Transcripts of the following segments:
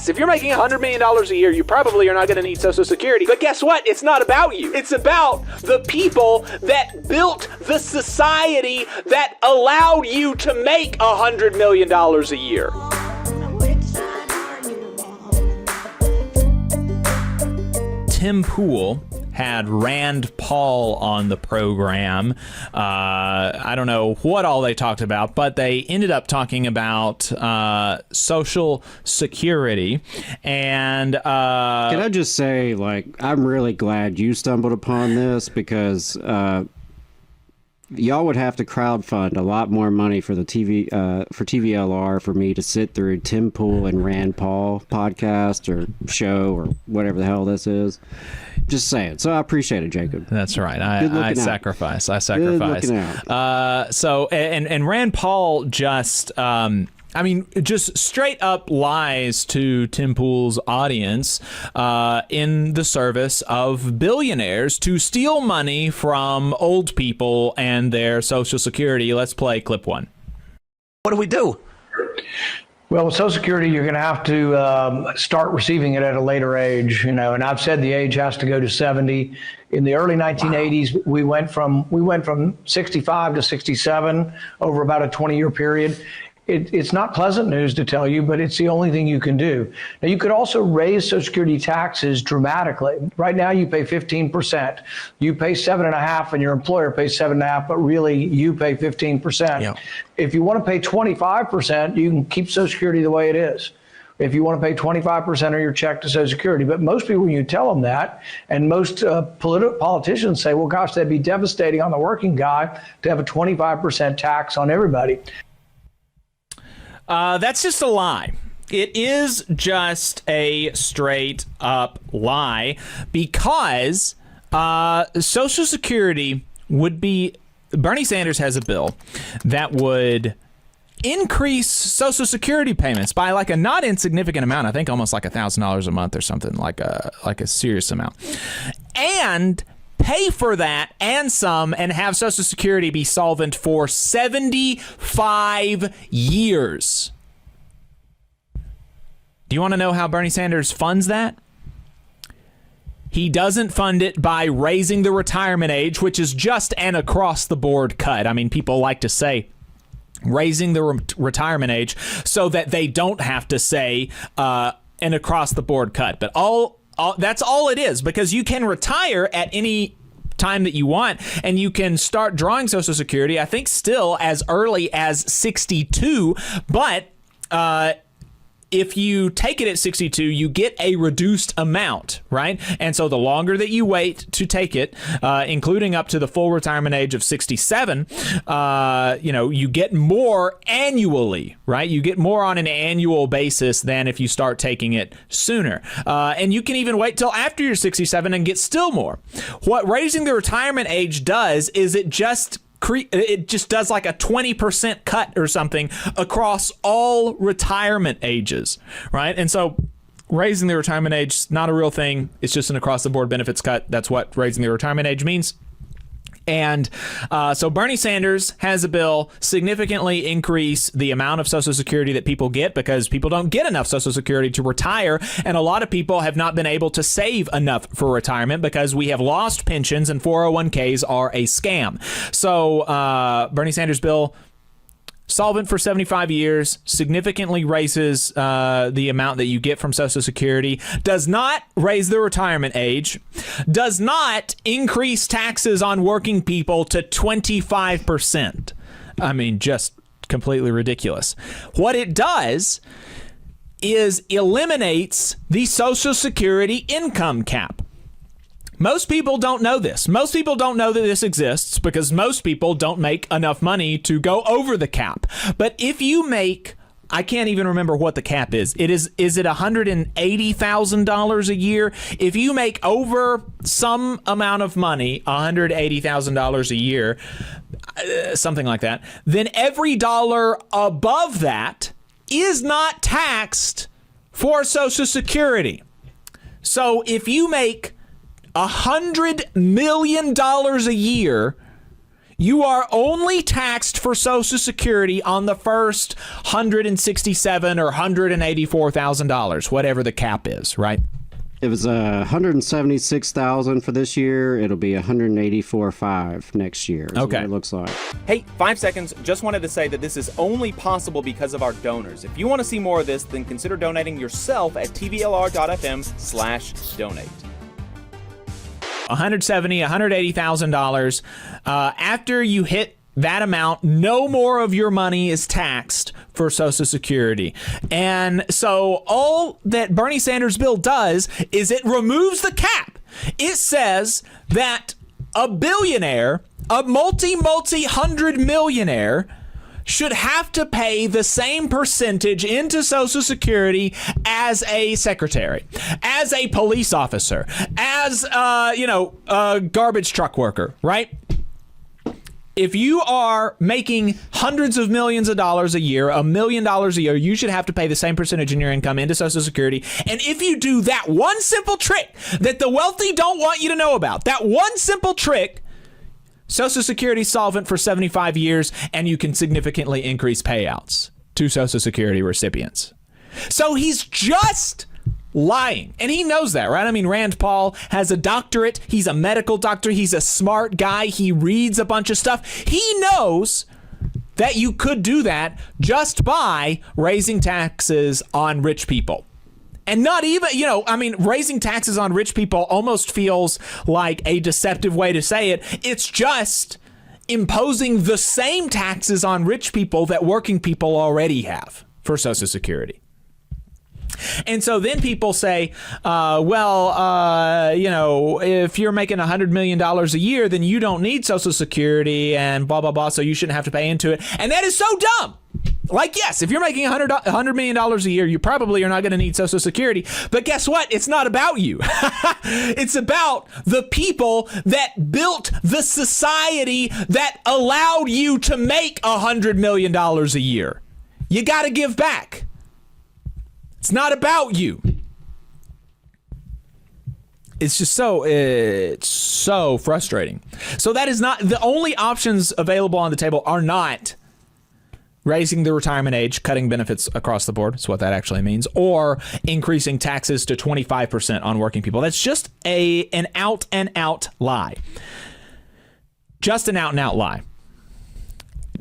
If you're making $100 million a year, you probably are not going to need Social Security. But guess what? It's not about you. It's about the people that built the society that allowed you to make $100 million a year. Tim Pool had Rand Paul on the program. I don't know what all they talked about, but they ended up talking about Social Security. And can I just say, I'm really glad you stumbled upon this, because y'all would have to crowdfund a lot more money for the TVLR for me to sit through Tim Pool and Rand Paul podcast or show or whatever the hell this is. Just saying. So I appreciate it, Jacob. That's right. I sacrifice. So Rand Paul just just straight up lies to Tim Pool's audience in the service of billionaires to steal money from old people and their Social Security. Let's play clip 1. What do we do? Well, with Social Security, you're going to have to start receiving it at a later age, and I've said the age has to go to 70. In the early 1980s, wow. we went from 65 to 67 over about a 20-year period. It's not pleasant news to tell you, but it's the only thing you can do. Now, you could also raise Social Security taxes dramatically. Right now, you pay 15%. You pay 7.5%, and your employer pays 7.5%, but really, you pay 15%. Yeah. If you want to pay 25%, you can keep Social Security the way it is. If you want to pay 25% of your check to Social Security. But most people, when you tell them that, and most politicians say, well, gosh, that'd be devastating on the working guy to have a 25% tax on everybody. That's just a lie. It is just a straight up lie, because Social Security would be... Bernie Sanders has a bill that would increase Social Security payments by a not insignificant amount. I think almost $1,000 a month or something, like a serious amount. And pay for that and some, and have Social Security be solvent for 75 years. Do you want to know how Bernie Sanders funds that? He doesn't fund it by raising the retirement age, which is just an across-the-board cut. I mean, people like to say raising the retirement age so that they don't have to say an across-the-board cut. But that's all it is, because you can retire at any time that you want, and you can start drawing Social Security, I think, still as early as 62, but if you take it at 62, you get a reduced amount, right? And so the longer that you wait to take it, including up to the full retirement age of 67, you get more annually, right? You get more on an annual basis than if you start taking it sooner. And you can even wait till after you're 67 and get still more. What raising the retirement age does is it just does like a 20% cut or something across all retirement ages, right? And so raising the retirement age is not a real thing. It's just an across-the-board benefits cut. That's what raising the retirement age means. And so Bernie Sanders has a bill significantly increase the amount of Social Security that people get, because people don't get enough Social Security to retire. And a lot of people have not been able to save enough for retirement because we have lost pensions, and 401ks are a scam. So Bernie Sanders' bill, solvent for 75 years, significantly raises the amount that you get from Social Security, does not raise the retirement age, does not increase taxes on working people to 25%. I mean, just completely ridiculous. What it does is eliminates the Social Security income cap. Most people don't know this. Most people don't know that this exists because most people don't make enough money to go over the cap. But if you make, I can't even remember what the cap is. Is it $180,000 a year? If you make over some amount of money, $180,000 a year, something like that, then every dollar above that is not taxed for Social Security. So if you make $100 million a year, You are only taxed for Social Security on the first $167,000 or $184,000, whatever the cap is, right? It was $176,000 for this year. It'll be $184,500 next year. Is Okay. what it looks like. Hey, 5 seconds. Just wanted to say that this is only possible because of our donors. If you want to see more of this, then consider donating yourself at tvlr.fm/donate. $170,000, $180,000. After you hit that amount, no more of your money is taxed for Social Security. And so all that Bernie Sanders' bill does is it removes the cap. It says that a billionaire, a multi-hundred millionaire, should have to pay the same percentage into Social Security as a secretary, as a police officer, as a garbage truck worker, right? If you are making hundreds of millions of dollars a year, $1 million a year, you should have to pay the same percentage in your income into Social Security. And if you do that one simple trick that the wealthy don't want you to know about, that one simple trick, Social Security solvent for 75 years, and you can significantly increase payouts to Social Security recipients. So he's just lying. And he knows that, right? I mean, Rand Paul has a doctorate. He's a medical doctor. He's a smart guy. He reads a bunch of stuff. He knows that you could do that just by raising taxes on rich people. And not even, raising taxes on rich people almost feels like a deceptive way to say it. It's just imposing the same taxes on rich people that working people already have for Social Security. And so then people say, if you're making $100 million a year, then you don't need Social Security and blah, blah, blah, so you shouldn't have to pay into it. And that is so dumb. Like, yes, if you're making $100 million a year, you probably are not going to need Social Security. But guess what? It's not about you. It's about the people that built the society that allowed you to make $100 million a year. You got to give back. It's not about you. It's so frustrating. So that is not the only options available on the table are not raising the retirement age, cutting benefits across the board. That's what that actually means, or increasing taxes to 25% on working people. That's just an out and out lie. Just an out and out lie.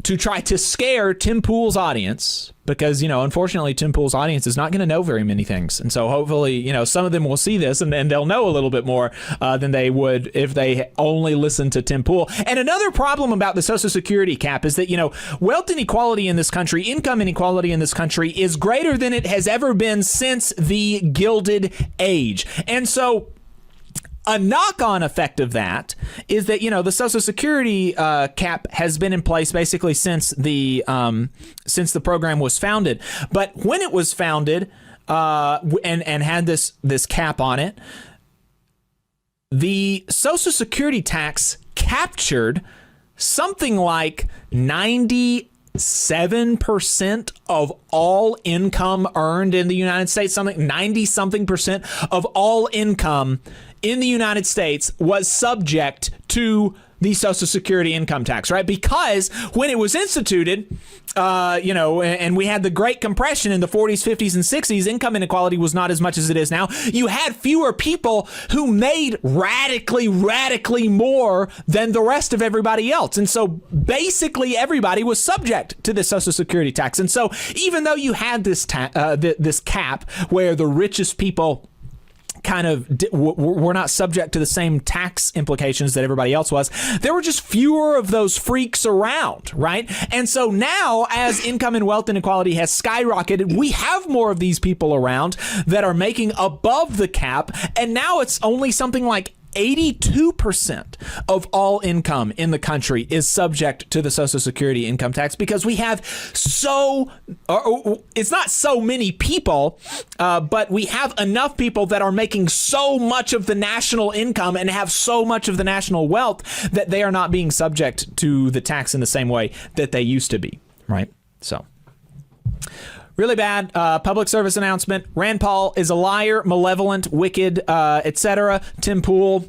To try to scare Tim Pool's audience, because, unfortunately, Tim Pool's audience is not going to know very many things. And so hopefully, some of them will see this and they'll know a little bit more than they would if they only listened to Tim Pool. And another problem about the Social Security cap is that, wealth inequality in this country, income inequality in this country is greater than it has ever been since the Gilded Age. And so a knock-on effect of that is that, the Social Security cap has been in place basically since the program was founded. But when it was founded and had this cap on it, the Social Security tax captured something like 97% of all income earned in the United States, 90-something percent of all income in the United States was subject to the Social Security income tax, right? Because when it was instituted, and we had the Great Compression in the 40s, 50s, and 60s, income inequality was not as much as it is now. You had fewer people who made radically more than the rest of everybody else. And so basically everybody was subject to the Social Security tax. And so even though you had this this cap where the richest people kind of were not subject to the same tax implications that everybody else was, there were just fewer of those freaks around, right? And so now, as income and wealth inequality has skyrocketed, we have more of these people around that are making above the cap, and now it's only something like 82% of all income in the country is subject to the Social Security income tax, because we have it's not so many people, but we have enough people that are making so much of the national income and have so much of the national wealth that they are not being subject to the tax in the same way that they used to be, right? So really bad. Public service announcement. Rand Paul is a liar, malevolent, wicked, etc. Tim Pool,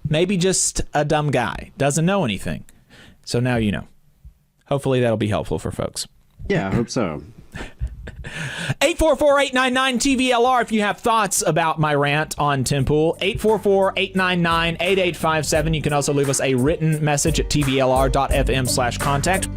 maybe just a dumb guy. Doesn't know anything. So now you know. Hopefully that'll be helpful for folks. Yeah, I hope so. 844-899-TVLR if you have thoughts about my rant on Tim Pool. 844-899-8857. You can also leave us a written message at tvlr.fm/contact.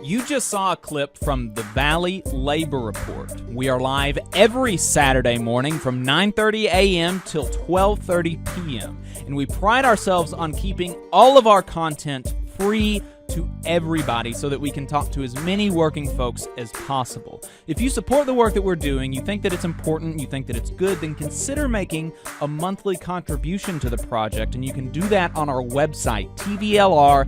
You just saw a clip from the Valley Labor Report. We are live every Saturday morning from 9:30 a.m. till 12:30 p.m. And we pride ourselves on keeping all of our content free to everybody so that we can talk to as many working folks as possible. If you support the work that we're doing, you think that it's important, you think that it's good, then consider making a monthly contribution to the project, and you can do that on our website, tvlr.fm.